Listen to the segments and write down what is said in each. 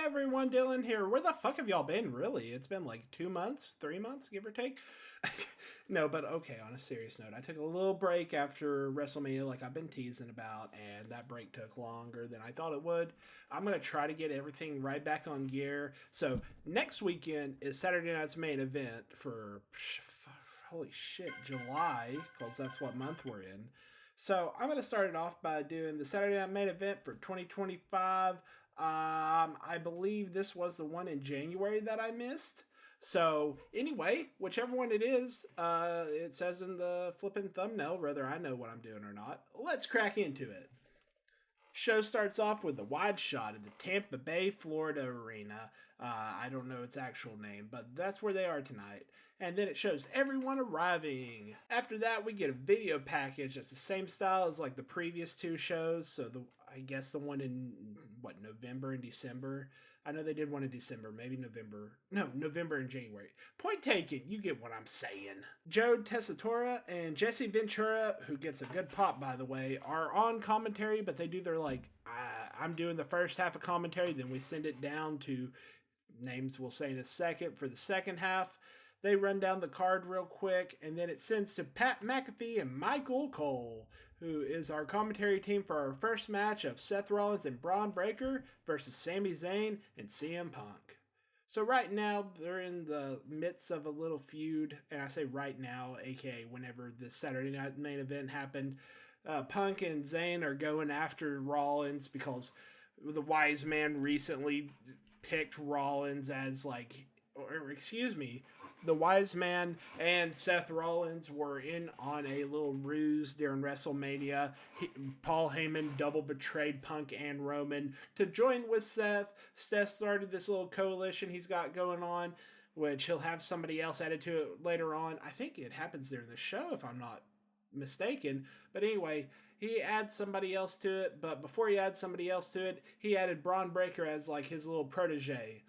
everyone, Dylan here. Where the fuck have y'all been, really? It's been like 2 months, 3 months, give or take. No, but okay, on a serious note, I took a little break after WrestleMania, like I've been teasing about, and that break took longer than I thought it would. I'm going to try to get everything right back on gear. So, next weekend is Saturday night's main event for, holy shit, July, because that's what month we're in. So, I'm going to start it off by doing the Saturday night main event for 2025. I believe this was the one in January that I missed. So anyway, whichever one it is, it says in the flipping thumbnail whether I know what I'm doing or not. Let's crack into it. Show starts off with a wide shot of the Tampa Bay, Florida arena. I don't know its actual name, but that's where they are tonight. And then it shows everyone arriving. After that, we get a video package that's the same style as like the previous two shows. So I guess the one in November and December. I know they did one in December, maybe November. No, November and January. Point taken, you get what I'm saying. Joe Tessitore and Jesse Ventura, who gets a good pop, by the way, are on commentary, but they do their I'm doing the first half of commentary, then we send it down to names we'll say in a second for the second half. They run down the card real quick, and then it sends to Pat McAfee and Michael Cole, who is our commentary team for our first match of Seth Rollins and Braun Breaker versus Sami Zayn and CM Punk. So right now, they're in the midst of a little feud, and I say right now, aka whenever the Saturday night main event happened. Punk and Zayn are going after Rollins because the wise man recently picked Rollins as the wise man and Seth Rollins were in on a little ruse during WrestleMania. Paul Heyman double betrayed Punk and Roman to join with Seth. Seth started this little coalition he's got going on, which he'll have somebody else added to it later on. I think it happens during the show, if I'm not mistaken. But anyway, he adds somebody else to it. But before he adds somebody else to it, he added Braun Breaker as like his little protege.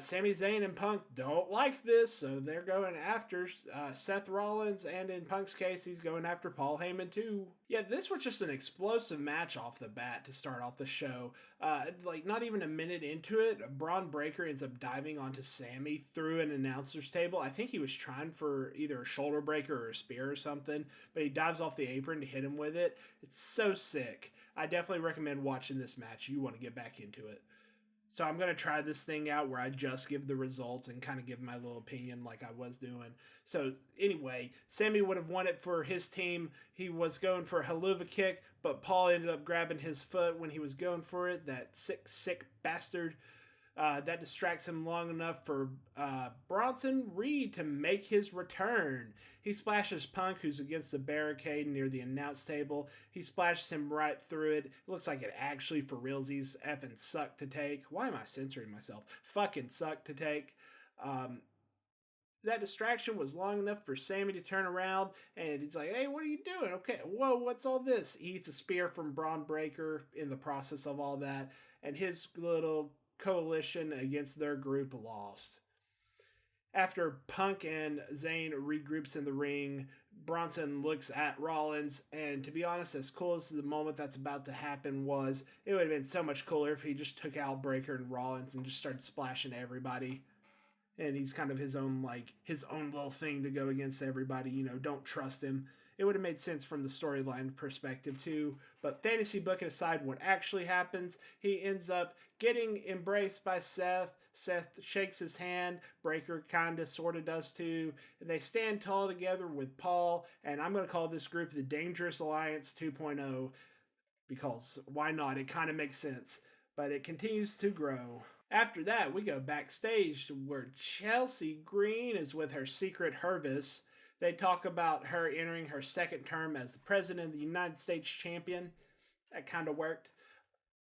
Sami Zayn and Punk don't like this, so they're going after Seth Rollins, and in Punk's case, he's going after Paul Heyman too. Yeah, this was just an explosive match off the bat to start off the show. Not even a minute into it, Braun Breaker ends up diving onto Sami through an announcer's table. I think he was trying for either a shoulder breaker or a spear or something, but he dives off the apron to hit him with it. It's so sick. I definitely recommend watching this match. You want to get back into it. So I'm going to try this thing out where I just give the results and kind of give my little opinion like I was doing. So anyway, Sami would have won it for his team. He was going for a haluva kick, but Paul ended up grabbing his foot when he was going for it. That sick bastard. That distracts him long enough for Bronson Reed to make his return. He splashes Punk, who's against the barricade near the announce table. He splashes him right through it. It looks like it actually for realsies effing sucked to take. Why am I censoring myself? Fucking sucked to take. That distraction was long enough for Sami to turn around, and he's like, hey, what are you doing? Okay, whoa, what's all this? He eats a spear from Braun Breaker in the process of all that, and his little coalition against their group lost. After Punk and Zayn regroups in the ring, Bronson looks at Rollins, and to be honest, as cool as the moment that's about to happen was, it would have been so much cooler if he just took out Breaker and Rollins and just started splashing everybody. And he's kind of his own little thing to go against everybody, don't trust him. It would have made sense from the storyline perspective too, but fantasy booking aside what actually happens, he ends up getting embraced by Seth. Seth shakes his hand, Breaker kinda sorta does too, and they stand tall together with Paul, and I'm going to call this group the Dangerous Alliance 2.0, because why not? It kind of makes sense, but it continues to grow. After that, we go backstage to where Chelsea Green is with her secret Hervis. They talk about her entering her second term as the President of the United States champion. That kind of worked.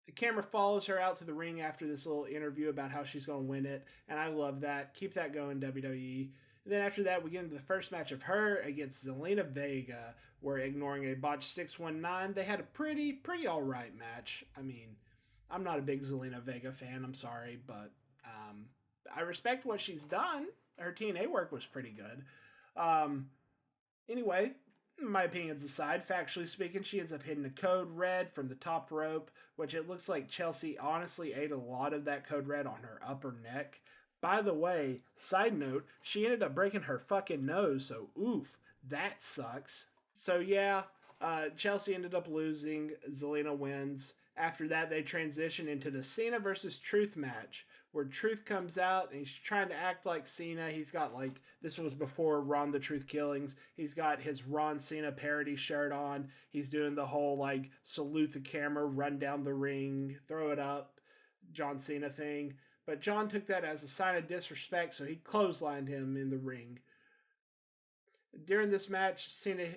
The camera follows her out to the ring after this little interview about how she's going to win it, and I love that. Keep that going, WWE. And then after that, we get into the first match of her against Zelina Vega. We're ignoring a botched 619. They had a pretty alright match. I mean, I'm not a big Zelina Vega fan, I'm sorry, but I respect what she's done. Her TNA work was pretty good. Anyway, My opinions aside, factually speaking, she ends up hitting a code red from the top rope, which it looks like Chelsea honestly ate a lot of that code red on her upper neck. By the way, side note, she ended up breaking her fucking nose, so oof, that sucks. So yeah, Chelsea ended up losing. Zelina wins. After that, they transition into the Cena versus Truth match, where Truth comes out and he's trying to act like Cena. He's got like, this was before Ron the Truth Killings. He's got his Ron Cena parody shirt on. He's doing the whole like salute the camera, run down the ring, throw it up, John Cena thing. But John took that as a sign of disrespect, so he clotheslined him in the ring. During this match, Cena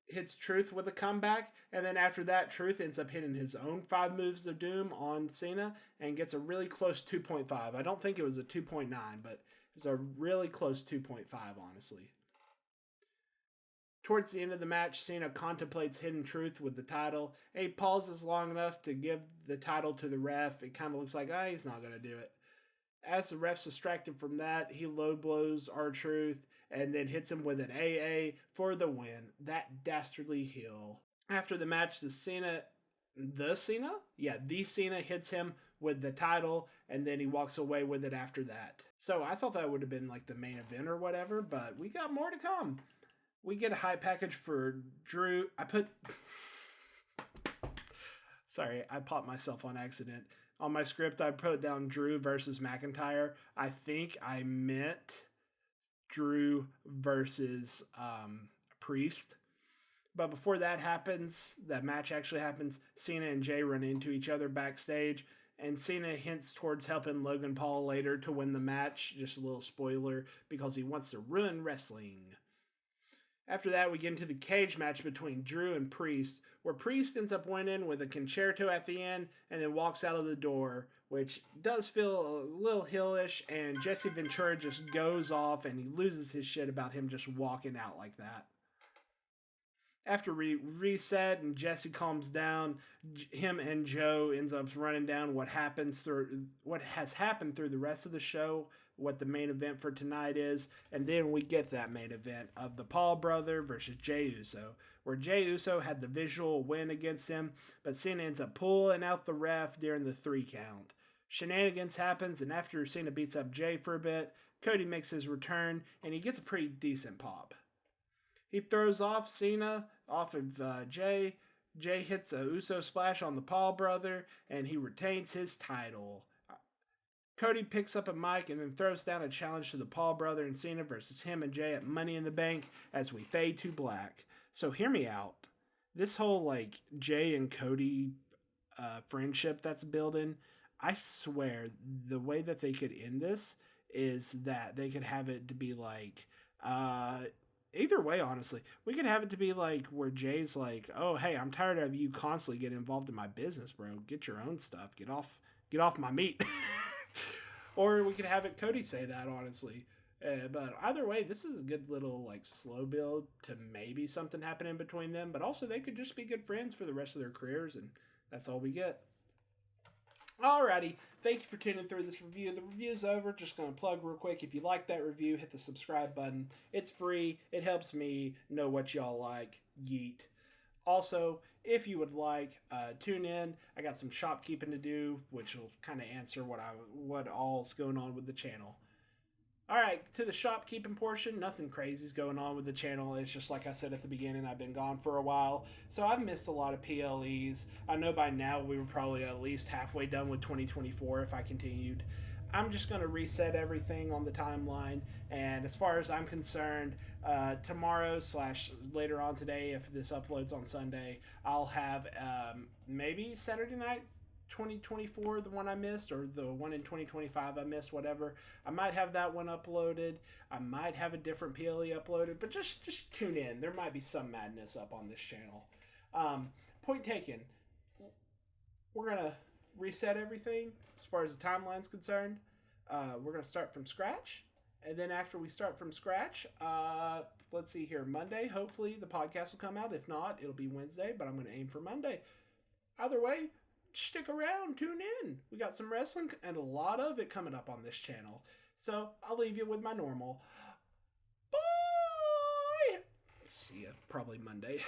hits Truth with a comeback, and then after that, Truth ends up hitting his own 5 moves of doom on Cena and gets a really close 2.5. I don't think it was a 2.9, but it was a really close 2.5, honestly. Towards the end of the match, Cena contemplates hitting Truth with the title, and he pauses long enough to give the title to the ref. It kind of looks like, he's not going to do it. As the ref's distracted from that, he low blows R-Truth and then hits him with an AA for the win. That dastardly heel. After the match, the Cena hits him with the title, and then he walks away with it after that. So I thought that would have been like the main event or whatever, but we got more to come. We get a high package for Drew. Sorry, I popped myself on accident. On my script, I put down Drew versus McIntyre. I think I meant Drew versus Priest. But before that happens, that match actually happens, Cena and Jay run into each other backstage, and Cena hints towards helping Logan Paul later to win the match. Just a little spoiler, because he wants to ruin wrestling. After that, we get into the cage match between Drew and Priest, where Priest ends up winning with a concerto at the end and then walks out of the door, which does feel a little heelish, and Jesse Ventura just goes off and he loses his shit about him just walking out like that. After reset and Jesse calms down, him and Joe ends up running down what has happened through the rest of the show, what the main event for tonight is, and then we get that main event of the Paul brother versus Jey Uso, where Jey Uso had the visual win against him, but Cena ends up pulling out the ref during the 3 count. Shenanigans happens, and after Cena beats up Jey for a bit, Cody makes his return, and he gets a pretty decent pop. He throws off Cena off of Jey. Jey hits a Uso splash on the Paul brother, and he retains his title. Cody picks up a mic and then throws down a challenge to the Paul brother and Cena versus him and Jey at Money in the Bank as we fade to black. So hear me out. This whole like Jey and Cody friendship that's building, I swear the way that they could end this is that they could have it to be like either way, honestly, we could have it to be like where Jay's like, oh, hey, I'm tired of you constantly getting involved in my business, bro. Get your own stuff. Get off my meat. Or we could have it Cody say that, honestly. But either way, this is a good little like slow build to maybe something happening between them. But also they could just be good friends for the rest of their careers, and that's all we get. Alrighty, thank you for tuning through this review. The review's over. Just going to plug real quick. If you like that review, hit the subscribe button. It's free. It helps me know what y'all like. Yeet. Also, if you would like, tune in. I got some shopkeeping to do, which will kind of answer what all's going on with the channel. Alright, to the shopkeeping portion, nothing crazy is going on with the channel. It's just like I said at the beginning, I've been gone for a while, so I've missed a lot of PLEs. I know by now we were probably at least halfway done with 2024 if I continued. I'm just going to reset everything on the timeline, and as far as I'm concerned, tomorrow / later on today, if this uploads on Sunday, I'll have maybe Saturday night 2024, the one I missed, or the one in 2025 I missed, whatever. I might have that one uploaded. I might have a different PLE uploaded, but just tune in. There might be some madness up on this channel. Point taken. We're going to reset everything as far as the timeline's concerned. We're going to start from scratch. And then after we start from scratch, let's see here, Monday, hopefully the podcast will come out. If not, it'll be Wednesday, but I'm going to aim for Monday. Either way, stick around, tune in. We got some wrestling and a lot of it coming up on this channel. So I'll leave you with my normal. Bye! See ya probably Monday.